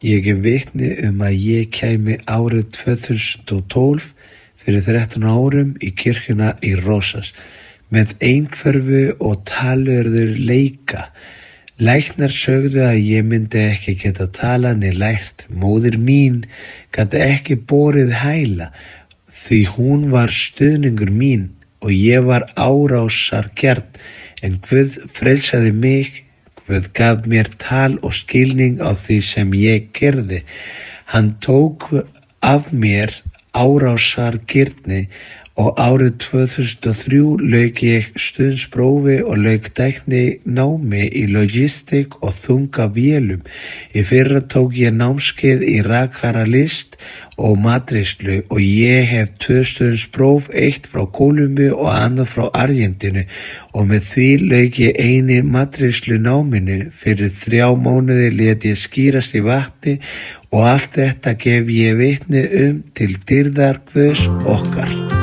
Ég er vitni að ég kæmi árið 2012 fyrir 13 árum í kirkjuna í Rosas með einhverfu og talurður leika. Læknar sögðu að ég myndi ekki geta talað né lært. Móðir mín gat ekki borið hæla því hún var stuðningur mín og ég var árásargjarn, en Guð frelsaði mig. Guð gaf mér tal og skilning á því sem ég gerði. Hann tók af mér árásargirni og árið 2003 lauk ég stuðningsprófi og lauk tækninámi í logistík og þungavélum. Í fyrra tók ég námskeið í rakaralist og matreiðslu og ég hef 2 stuðningspróf, eitt frá Kólumbíu og annað frá Argentínu, og með því lauk ég einu matreiðslunáminu. Fyrir 3 mánuði lét ég skýrast í vatni og allt þetta gef ég vitni til dýrðar Guðs okkar.